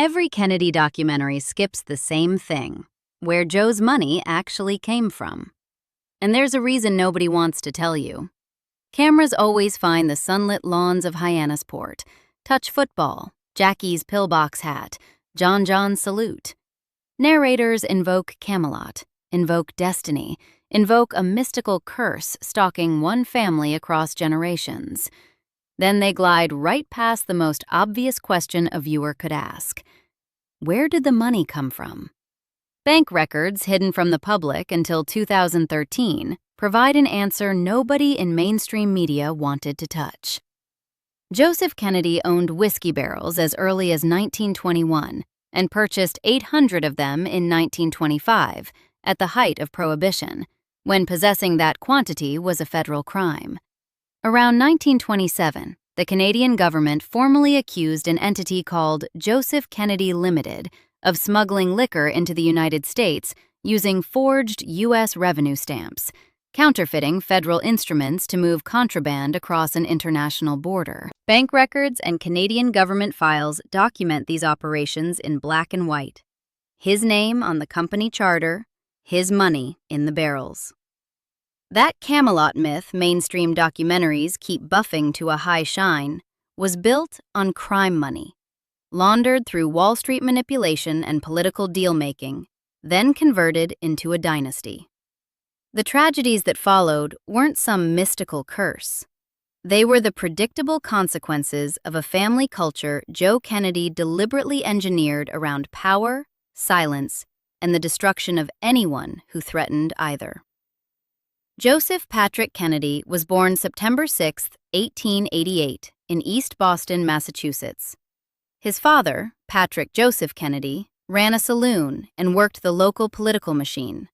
Every Kennedy documentary skips the same thing, where Joe's money actually came from. And there's a reason nobody wants to tell you. Cameras always find the sunlit lawns of Hyannis Port, touch football, Jackie's pillbox hat, John's salute. Narrators invoke Camelot, invoke destiny, invoke a mystical curse stalking one family across generations. Then they glide right past the most obvious question a viewer could ask. Where did the money come from? Bank records hidden from the public until 2013 provide an answer nobody in mainstream media wanted to touch. Joseph Kennedy owned whiskey barrels as early as 1921 and purchased 800 of them in 1925, at the height of Prohibition, when possessing that quantity was a federal crime. Around 1927, the Canadian government formally accused an entity called Joseph Kennedy Limited of smuggling liquor into the United States using forged U.S. revenue stamps, counterfeiting federal instruments to move contraband across an international border. Bank records and Canadian government files document these operations in black and white. His name on the company charter, his money in the barrels. That Camelot myth mainstream documentaries keep buffing to a high shine was built on crime money, laundered through Wall Street manipulation and political deal-making, then converted into a dynasty. The tragedies that followed weren't some mystical curse. They were the predictable consequences of a family culture Joe Kennedy deliberately engineered around power, silence, and the destruction of anyone who threatened either. Joseph Patrick Kennedy was born September 6, 1888, in East Boston, Massachusetts. His father, Patrick Joseph Kennedy, ran a saloon and worked the local political machine.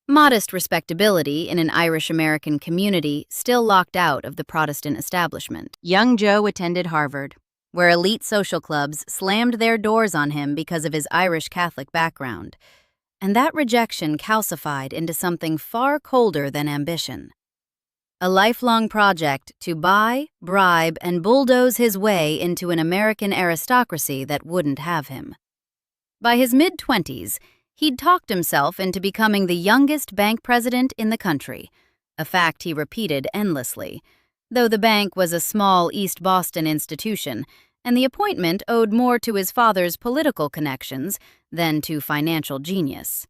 Modest respectability in an Irish-American community still locked out of the Protestant establishment. Young Joe attended Harvard, where elite social clubs slammed their doors on him because of his Irish Catholic background. And that rejection calcified into something far colder than ambition. A lifelong project to buy, bribe, and bulldoze his way into an American aristocracy that wouldn't have him. By his mid-20s, he'd talked himself into becoming the youngest bank president in the country, a fact he repeated endlessly, though the bank was a small East Boston institution, and the appointment owed more to his father's political connections than to financial genius.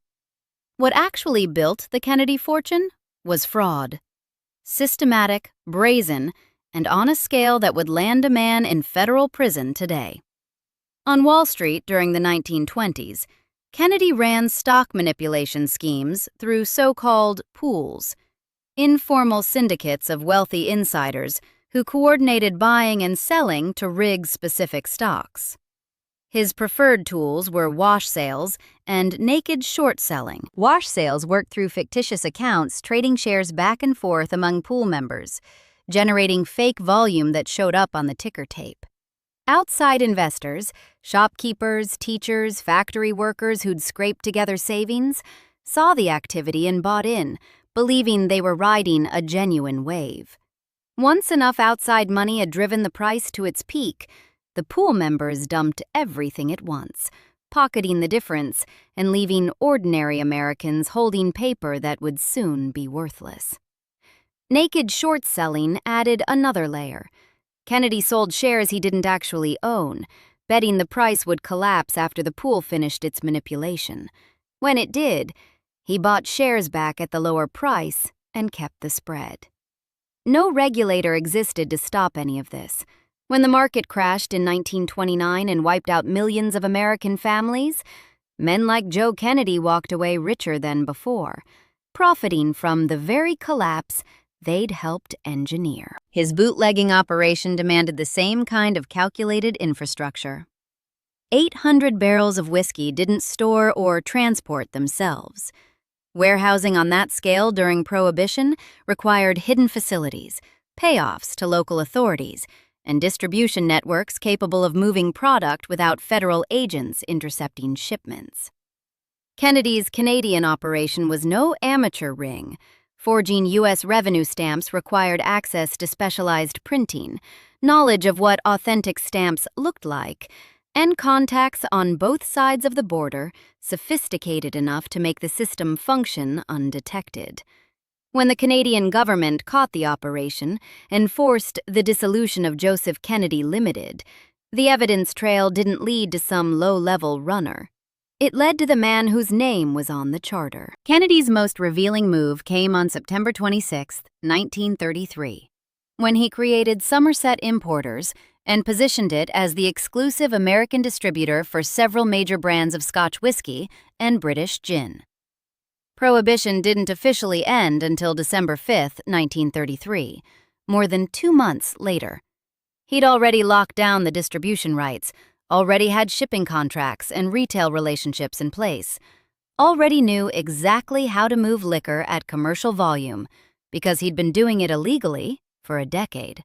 What actually built the Kennedy fortune was fraud. Systematic, brazen, and on a scale that would land a man in federal prison today. On Wall Street during the 1920s, Kennedy ran stock manipulation schemes through so-called pools, informal syndicates of wealthy insiders who coordinated buying and selling to rig specific stocks. His preferred tools were wash sales and naked short selling. Wash sales worked through fictitious accounts trading shares back and forth among pool members, generating fake volume that showed up on the ticker tape. Outside investors, shopkeepers, teachers, factory workers who'd scraped together savings, saw the activity and bought in, believing they were riding a genuine wave. Once enough outside money had driven the price to its peak, the pool members dumped everything at once, pocketing the difference and leaving ordinary Americans holding paper that would soon be worthless. Naked short selling added another layer. Kennedy sold shares he didn't actually own, betting the price would collapse after the pool finished its manipulation. When it did, he bought shares back at the lower price and kept the spread. No regulator existed to stop any of this. When the market crashed in 1929 and wiped out millions of American families, men like Joe Kennedy walked away richer than before, profiting from the very collapse they'd helped engineer. His bootlegging operation demanded the same kind of calculated infrastructure. 800 barrels of whiskey didn't store or transport themselves. Warehousing on that scale during Prohibition required hidden facilities, payoffs to local authorities, and distribution networks capable of moving product without federal agents intercepting shipments. Kennedy's Canadian operation was no amateur ring. Forging U.S. revenue stamps required access to specialized printing, knowledge of what authentic stamps looked like, and contacts on both sides of the border, sophisticated enough to make the system function undetected. When the Canadian government caught the operation and forced the dissolution of Joseph Kennedy Limited, the evidence trail didn't lead to some low-level runner. It led to the man whose name was on the charter. Kennedy's most revealing move came on September 26, 1933, when he created Somerset Importers and positioned it as the exclusive American distributor for several major brands of Scotch whiskey and British gin. Prohibition didn't officially end until December 5, 1933, more than 2 months later. He'd already locked down the distribution rights, already had shipping contracts and retail relationships in place, already knew exactly how to move liquor at commercial volume because he'd been doing it illegally for a decade.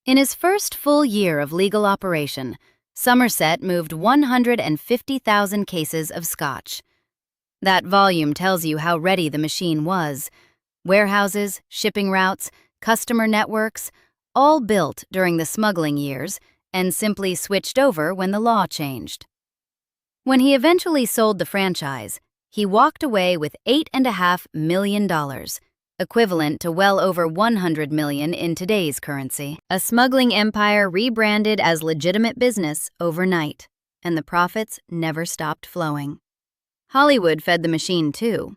In his first full year of legal operation, Somerset moved 150,000 cases of Scotch. That volume tells you how ready the machine was. Warehouses, shipping routes, customer networks, all built during the smuggling years and simply switched over when the law changed. When he eventually sold the franchise, he walked away with $8.5 million, equivalent to well over $100 million in today's currency. A smuggling empire rebranded as legitimate business overnight, and the profits never stopped flowing. Hollywood fed the machine too.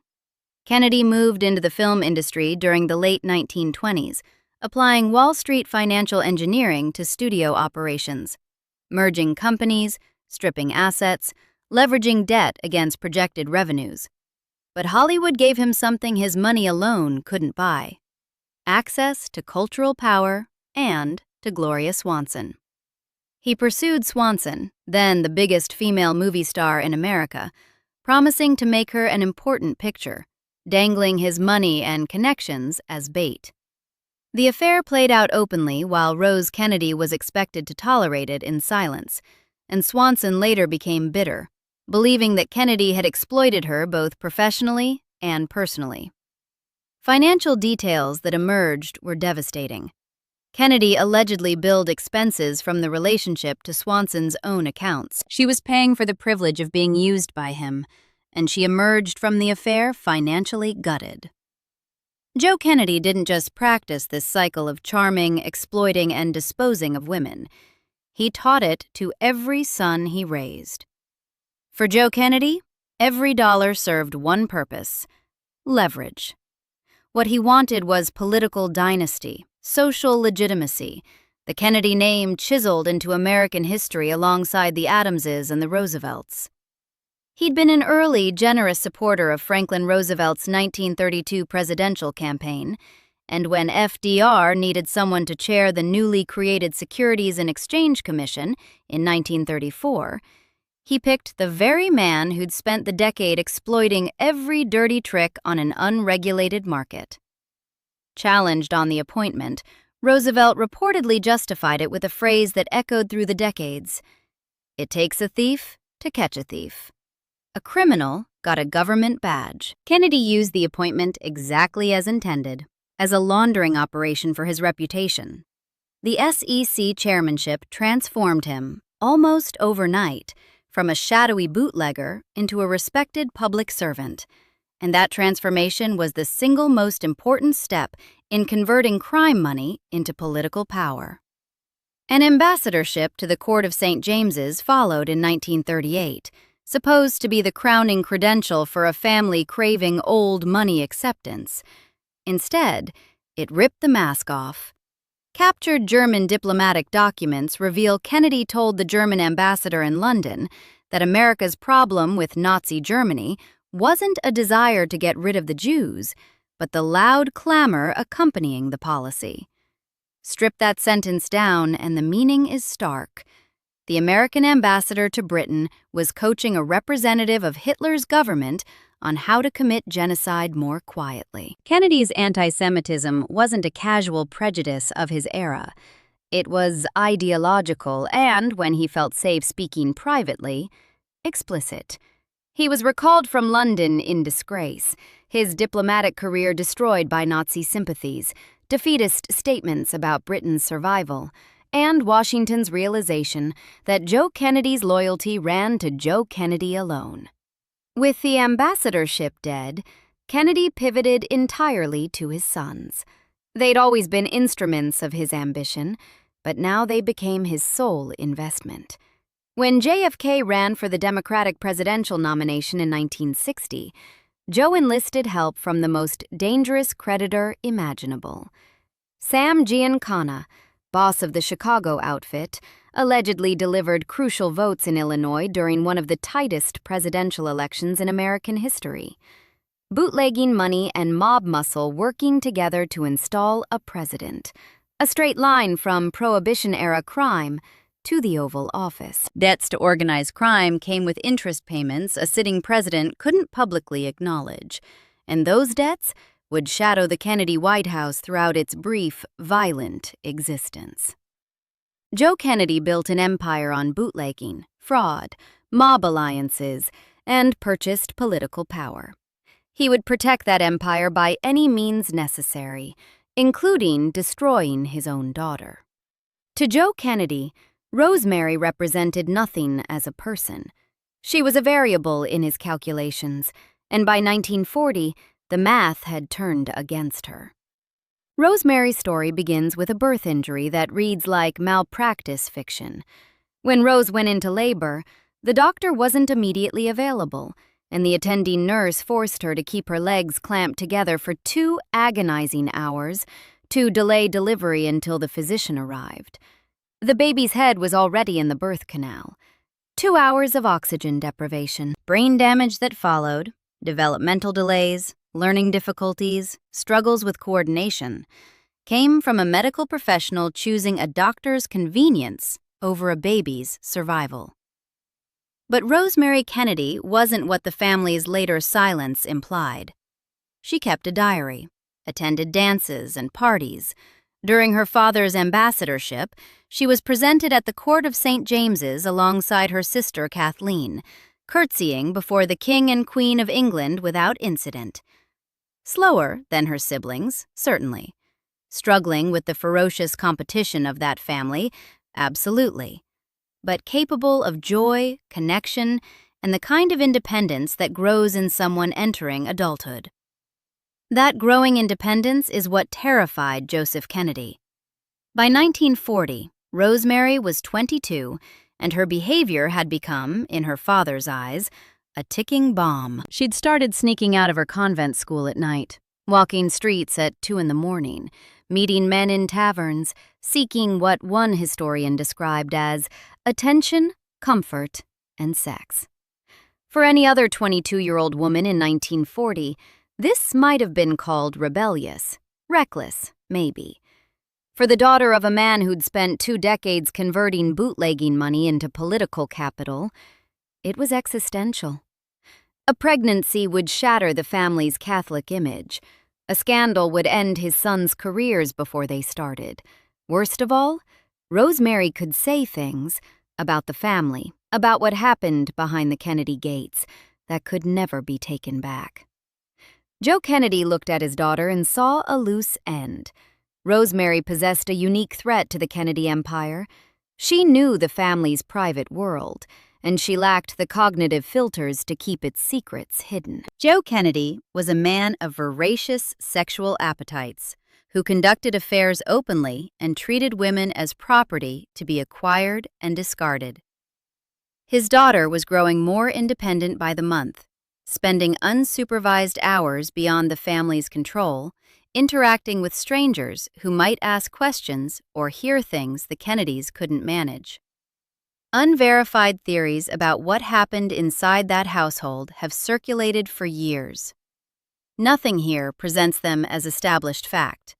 Kennedy moved into the film industry during the late 1920s, applying Wall Street financial engineering to studio operations, merging companies, stripping assets, leveraging debt against projected revenues. But Hollywood gave him something his money alone couldn't buy: access to cultural power and to Gloria Swanson. He pursued Swanson, then the biggest female movie star in America, promising to make her an important picture, dangling his money and connections as bait. The affair played out openly while Rose Kennedy was expected to tolerate it in silence, and Swanson later became bitter, believing that Kennedy had exploited her both professionally and personally. Financial details that emerged were devastating. Kennedy allegedly billed expenses from the relationship to Swanson's own accounts. She was paying for the privilege of being used by him, and she emerged from the affair financially gutted. Joe Kennedy didn't just practice this cycle of charming, exploiting, and disposing of women. He taught it to every son he raised. For Joe Kennedy, every dollar served one purpose: leverage. What he wanted was political dynasty, social legitimacy, the Kennedy name chiseled into American history alongside the Adamses and the Roosevelts. He'd been an early, generous supporter of Franklin Roosevelt's 1932 presidential campaign, and when FDR needed someone to chair the newly created Securities and Exchange Commission in 1934, he picked the very man who'd spent the decade exploiting every dirty trick on an unregulated market. Challenged on the appointment, Roosevelt reportedly justified it with a phrase that echoed through the decades: "It takes a thief to catch a thief." A criminal got a government badge. Kennedy used the appointment exactly as intended, as a laundering operation for his reputation. The SEC chairmanship transformed him, almost overnight, from a shadowy bootlegger into a respected public servant, and that transformation was the single most important step in converting crime money into political power. An ambassadorship to the Court of St. James's followed in 1938, supposed to be the crowning credential for a family craving old money acceptance. Instead, it ripped the mask off. Captured German diplomatic documents reveal Kennedy told the German ambassador in London that America's problem with Nazi Germany wasn't a desire to get rid of the Jews, but the loud clamor accompanying the policy. Strip that sentence down, and the meaning is stark. The American ambassador to Britain was coaching a representative of Hitler's government on how to commit genocide more quietly. Kennedy's anti-Semitism wasn't a casual prejudice of his era. It was ideological and, when he felt safe speaking privately, explicit. He was recalled from London in disgrace, his diplomatic career destroyed by Nazi sympathies, defeatist statements about Britain's survival, and Washington's realization that Joe Kennedy's loyalty ran to Joe Kennedy alone. With the ambassadorship dead, Kennedy pivoted entirely to his sons. They'd always been instruments of his ambition, but now they became his sole investment. When JFK ran for the Democratic presidential nomination in 1960, Joe enlisted help from the most dangerous creditor imaginable. Sam Giancana, boss of the Chicago outfit, allegedly delivered crucial votes in Illinois during one of the tightest presidential elections in American history. Bootlegging money and mob muscle working together to install a president, a straight line from Prohibition-era crime to the Oval Office. Debts to organized crime came with interest payments a sitting president couldn't publicly acknowledge, and those debts would shadow the Kennedy White House throughout its brief, violent existence. Joe Kennedy built an empire on bootlegging, fraud, mob alliances, and purchased political power. He would protect that empire by any means necessary, including destroying his own daughter. To Joe Kennedy, Rosemary represented nothing as a person. She was a variable in his calculations, and by 1940, the math had turned against her. Rosemary's story begins with a birth injury that reads like malpractice fiction. When Rose went into labor, the doctor wasn't immediately available, and the attending nurse forced her to keep her legs clamped together for 2 agonizing hours to delay delivery until the physician arrived. The baby's head was already in the birth canal. 2 hours of oxygen deprivation, brain damage that followed, developmental delays, learning difficulties, struggles with coordination, came from a medical professional choosing a doctor's convenience over a baby's survival. But Rosemary Kennedy wasn't what the family's later silence implied. She kept a diary, attended dances and parties. During her father's ambassadorship, she was presented at the court of St. James's alongside her sister Kathleen, curtsying before the King and Queen of England without incident. Slower than her siblings, certainly. Struggling with the ferocious competition of that family, absolutely. But capable of joy, connection, and the kind of independence that grows in someone entering adulthood. That growing independence is what terrified Joseph Kennedy. By 1940, Rosemary was 22, and her behavior had become, in her father's eyes, a ticking bomb. She'd started sneaking out of her convent school at night, walking streets at 2 a.m, meeting men in taverns, seeking what one historian described as attention, comfort, and sex. For any other 22-year-old woman in 1940, this might have been called rebellious, reckless, maybe. For the daughter of a man who'd spent 2 decades converting bootlegging money into political capital, it was existential. A pregnancy would shatter the family's Catholic image. A scandal would end his sons' careers before they started. Worst of all, Rosemary could say things about the family, about what happened behind the Kennedy gates, that could never be taken back. Joe Kennedy looked at his daughter and saw a loose end. Rosemary possessed a unique threat to the Kennedy empire. She knew the family's private world, and she lacked the cognitive filters to keep its secrets hidden. Joe Kennedy was a man of voracious sexual appetites who conducted affairs openly and treated women as property to be acquired and discarded. His daughter was growing more independent by the month, spending unsupervised hours beyond the family's control, interacting with strangers who might ask questions or hear things the Kennedys couldn't manage. Unverified theories about what happened inside that household have circulated for years. Nothing here presents them as established fact.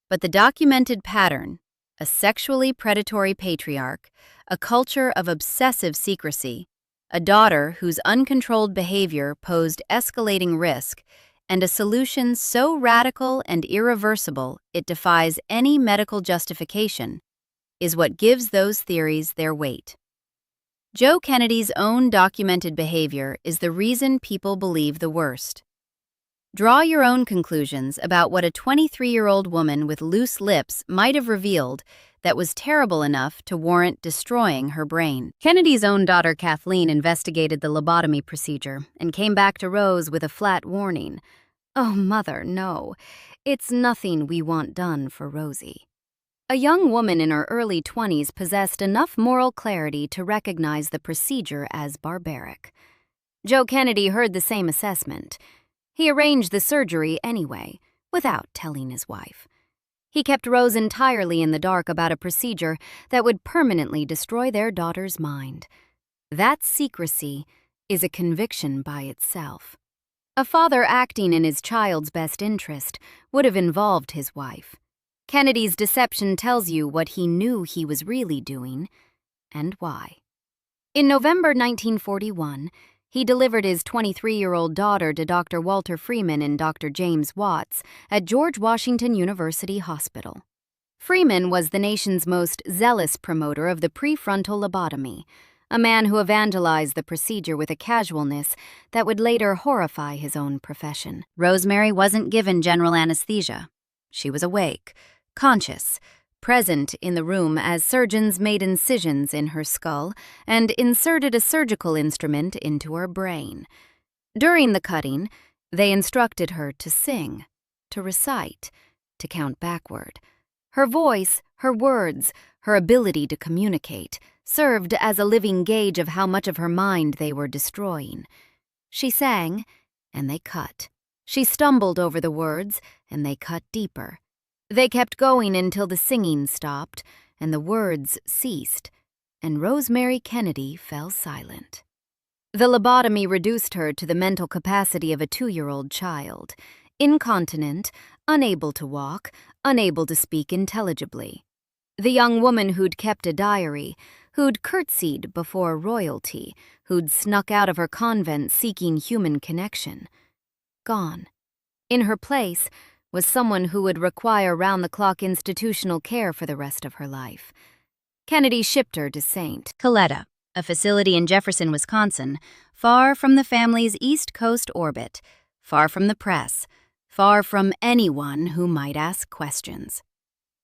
But the documented pattern, a sexually predatory patriarch, a culture of obsessive secrecy, a daughter whose uncontrolled behavior posed escalating risk, and a solution so radical and irreversible it defies any medical justification, is what gives those theories their weight. Joe Kennedy's own documented behavior is the reason people believe the worst. Draw your own conclusions about what a 23-year-old woman with loose lips might have revealed that was terrible enough to warrant destroying her brain. Kennedy's own daughter, Kathleen, investigated the lobotomy procedure and came back to Rose with a flat warning. "Oh, Mother, no. It's nothing we want done for Rosie." A young woman in her early 20s possessed enough moral clarity to recognize the procedure as barbaric. Joe Kennedy heard the same assessment. He arranged the surgery anyway, without telling his wife. He kept Rose entirely in the dark about a procedure that would permanently destroy their daughter's mind. That secrecy is a conviction by itself. A father acting in his child's best interest would have involved his wife. Kennedy's deception tells you what he knew he was really doing and why. In November 1941, he delivered his 23-year-old daughter to Dr. Walter Freeman and Dr. James Watts at George Washington University Hospital. Freeman was the nation's most zealous promoter of the prefrontal lobotomy, a man who evangelized the procedure with a casualness that would later horrify his own profession. Rosemary wasn't given general anesthesia. She was awake, conscious, present in the room as surgeons made incisions in her skull and inserted a surgical instrument into her brain. During the cutting, they instructed her to sing, to recite, to count backward. Her voice, her words, her ability to communicate served as a living gauge of how much of her mind they were destroying. She sang, and they cut. She stumbled over the words, and they cut deeper. They kept going until the singing stopped and the words ceased, and Rosemary Kennedy fell silent. The lobotomy reduced her to the mental capacity of a 2-year-old child, incontinent, unable to walk, unable to speak intelligibly. The young woman who'd kept a diary, who'd curtsied before royalty, who'd snuck out of her convent seeking human connection. Gone. In her place was someone who would require round-the-clock institutional care for the rest of her life. Kennedy shipped her to St. Coletta, a facility in Jefferson, Wisconsin, far from the family's East Coast orbit, far from the press, far from anyone who might ask questions.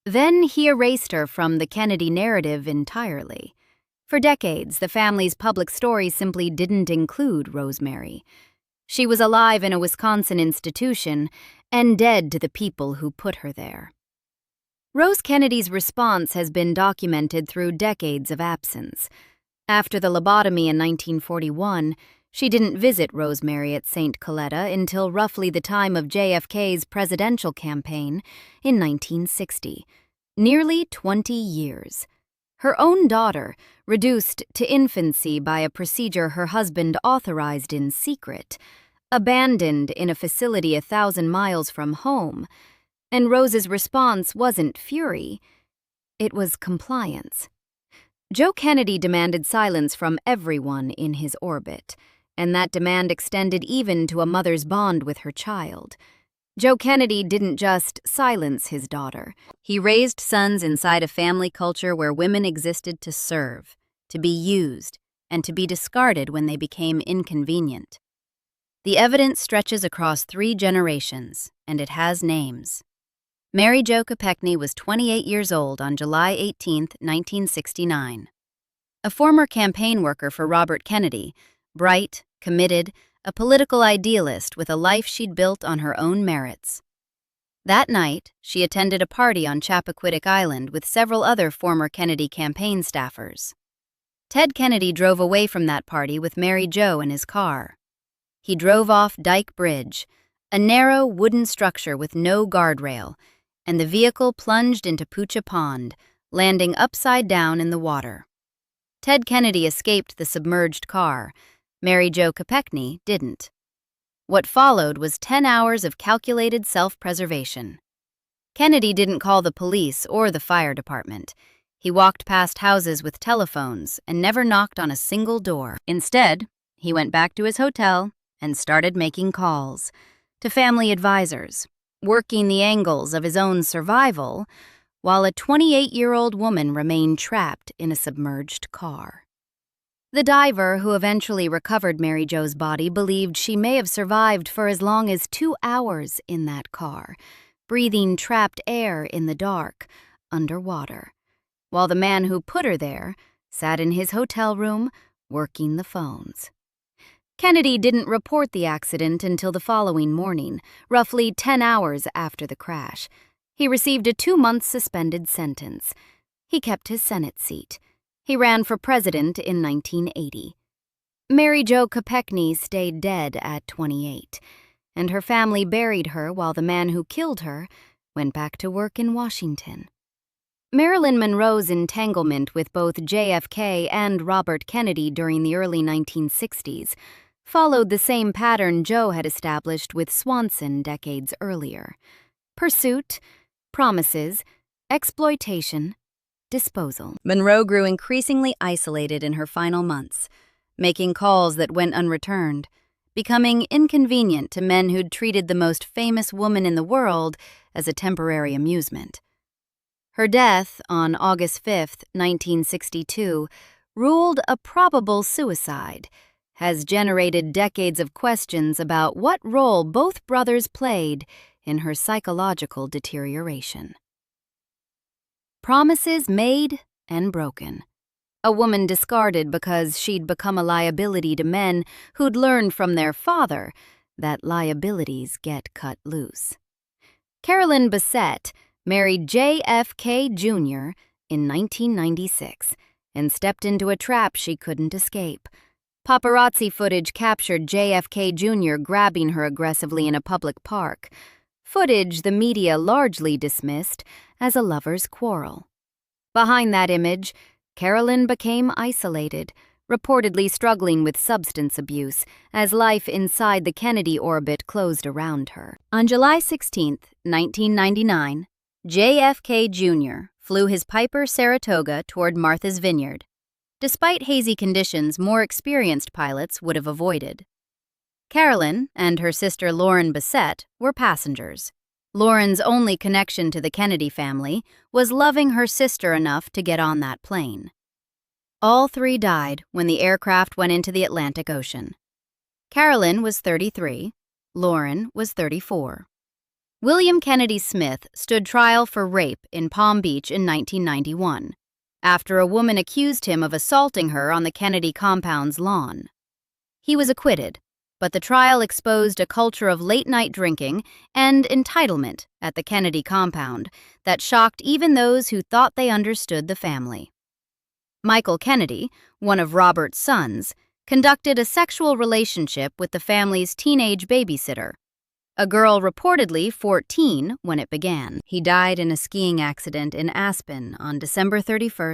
Then he erased her from the Kennedy narrative entirely. For decades, the family's public story simply didn't include Rosemary. She was alive in a Wisconsin institution and dead to the people who put her there. Rose Kennedy's response has been documented through decades of absence. After the lobotomy in 1941, she didn't visit Rosemary at St. Coletta until roughly the time of JFK's presidential campaign in 1960. Nearly 20 years. Her own daughter, reduced to infancy by a procedure her husband authorized in secret, abandoned in a facility 1,000 miles from home, and Rose's response wasn't fury, it was compliance. Joe Kennedy demanded silence from everyone in his orbit, and that demand extended even to a mother's bond with her child. Joe Kennedy didn't just silence his daughter. He raised sons inside a family culture where women existed to serve, to be used, and to be discarded when they became inconvenient. The evidence stretches across 3 generations, and it has names. Mary Jo Kopechne was 28 years old on July 18, 1969. A former campaign worker for Robert Kennedy, bright, committed, a political idealist with a life she'd built on her own merits. That night, she attended a party on Chappaquiddick Island with several other former Kennedy campaign staffers. Ted Kennedy drove away from that party with Mary Jo in his car. He drove off Dyke Bridge, a narrow wooden structure with no guardrail, and the vehicle plunged into Poocha Pond, landing upside down in the water. Ted Kennedy escaped the submerged car. Mary Jo Kopechne didn't. What followed was 10 hours of calculated self-preservation. Kennedy didn't call the police or the fire department. He walked past houses with telephones and never knocked on a single door. Instead, he went back to his hotel and started making calls to family advisors, working the angles of his own survival while a 28-year-old woman remained trapped in a submerged car. The diver who eventually recovered Mary Jo's body believed she may have survived for as long as 2 hours in that car, breathing trapped air in the dark, underwater. while the man who put her there sat in his hotel room working the phones. Kennedy didn't report the accident until the following morning, roughly 10 hours after the crash. He received a 2-month suspended sentence. He kept his Senate seat. He ran for president in 1980. Mary Jo Kopechne stayed dead at 28, and her family buried her while the man who killed her went back to work in Washington. Marilyn Monroe's entanglement with both JFK and Robert Kennedy during the early 1960s followed the same pattern Joe had established with Swanson decades earlier: pursuit, promises, exploitation, disposal. Monroe grew increasingly isolated in her final months, making calls that went unreturned, becoming inconvenient to men who'd treated the most famous woman in the world as a temporary amusement. Her death on August 5, 1962, ruled a probable suicide, has generated decades of questions about what role both brothers played in her psychological deterioration. Promises made and broken. A woman discarded because she'd become a liability to men who'd learned from their father that liabilities get cut loose. Carolyn Bessette married JFK Jr. in 1996 and stepped into a trap she couldn't escape. Paparazzi footage captured JFK Jr. grabbing her aggressively in a public park, footage the media largely dismissed as a lover's quarrel. Behind that image, Carolyn became isolated, reportedly struggling with substance abuse as life inside the Kennedy orbit closed around her. On July 16, 1999, JFK Jr. flew his Piper Saratoga toward Martha's Vineyard, despite hazy conditions more experienced pilots would have avoided. Carolyn and her sister Lauren Bessette were passengers. Lauren's only connection to the Kennedy family was loving her sister enough to get on that plane. All three died when the aircraft went into the Atlantic Ocean. Carolyn was 33, Lauren was 34. William Kennedy Smith stood trial for rape in Palm Beach in 1991, after a woman accused him of assaulting her on the Kennedy compound's lawn. He was acquitted, but the trial exposed a culture of late-night drinking and entitlement at the Kennedy compound that shocked even those who thought they understood the family. Michael Kennedy, one of Robert's sons, conducted a sexual relationship with the family's teenage babysitter, a girl reportedly 14 when it began. He died in a skiing accident in Aspen on December 31,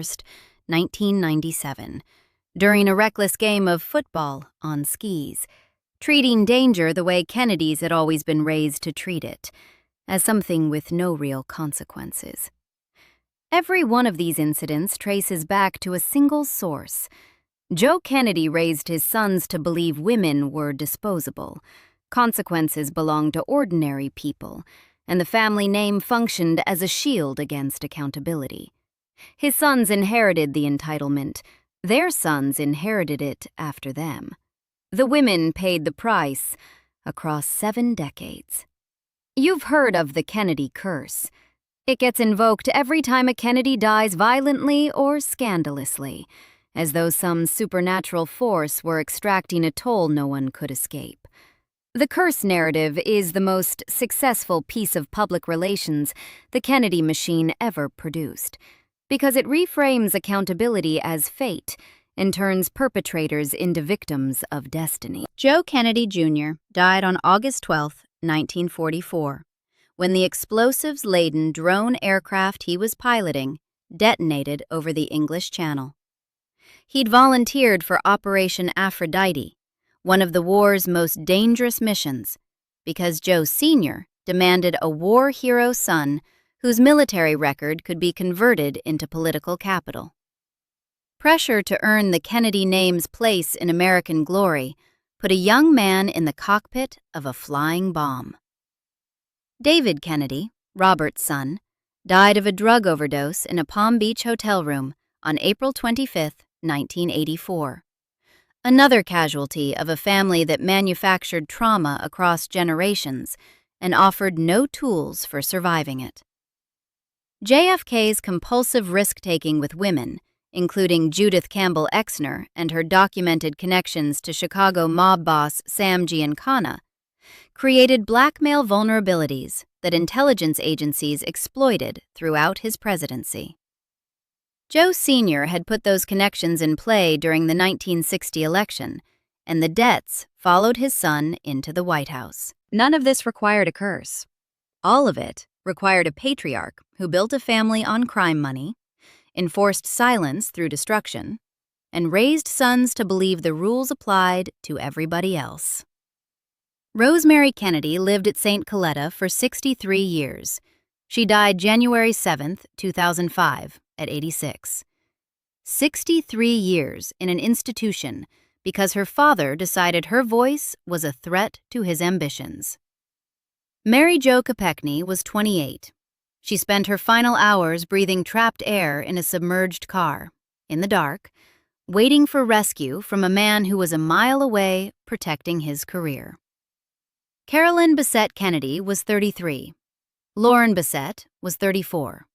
1997, during a reckless game of football on skis, treating danger the way Kennedys had always been raised to treat it, as something with no real consequences. Every one of these incidents traces back to a single source. Joe Kennedy raised his sons to believe women were disposable. Consequences belonged to ordinary people, and the family name functioned as a shield against accountability. His sons inherited the entitlement. Their sons inherited it after them. The women paid the price across 7 decades. You've heard of the Kennedy curse. It gets invoked every time a Kennedy dies violently or scandalously, as though some supernatural force were extracting a toll no one could escape. The curse narrative is the most successful piece of public relations the Kennedy machine ever produced, because it reframes accountability as fate and turns perpetrators into victims of destiny. Joe Kennedy Jr. died on August 12, 1944, when the explosives-laden drone aircraft he was piloting detonated over the English Channel. He'd volunteered for Operation Aphrodite, one of the war's most dangerous missions, because Joe Sr. demanded a war hero son whose military record could be converted into political capital. Pressure to earn the Kennedy name's place in American glory put a young man in the cockpit of a flying bomb. David Kennedy, Robert's son, died of a drug overdose in a Palm Beach hotel room on April 25, 1984. Another casualty of a family that manufactured trauma across generations and offered no tools for surviving it. JFK's compulsive risk-taking with women, including Judith Campbell Exner and her documented connections to Chicago mob boss Sam Giancana, created blackmail vulnerabilities that intelligence agencies exploited throughout his presidency. Joe Sr. had put those connections in play during the 1960 election, and the debts followed his son into the White House. None of this required a curse. All of it required a patriarch who built a family on crime money, enforced silence through destruction, and raised sons to believe the rules applied to everybody else. Rosemary Kennedy lived at St. Coletta for 63 years. She died January 7, 2005, at 86. 63 years in an institution because her father decided her voice was a threat to his ambitions. Mary Jo Kopechne was 28. She spent her final hours breathing trapped air in a submerged car, in the dark, waiting for rescue from a man who was a mile away protecting his career. Carolyn Bessette Kennedy was 33. Lauren Bessette was 34.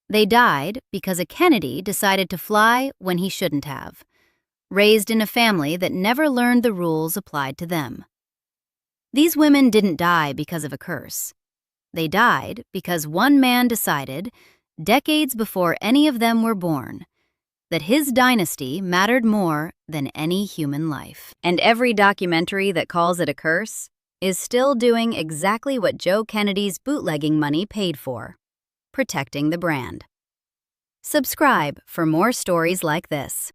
They died because a Kennedy decided to fly when he shouldn't have, raised in a family that never learned the rules applied to them. These women didn't die because of a curse. They died because one man decided, decades before any of them were born, that his dynasty mattered more than any human life. And every documentary that calls it a curse is still doing exactly what Joe Kennedy's bootlegging money paid for, protecting the brand. Subscribe for more stories like this.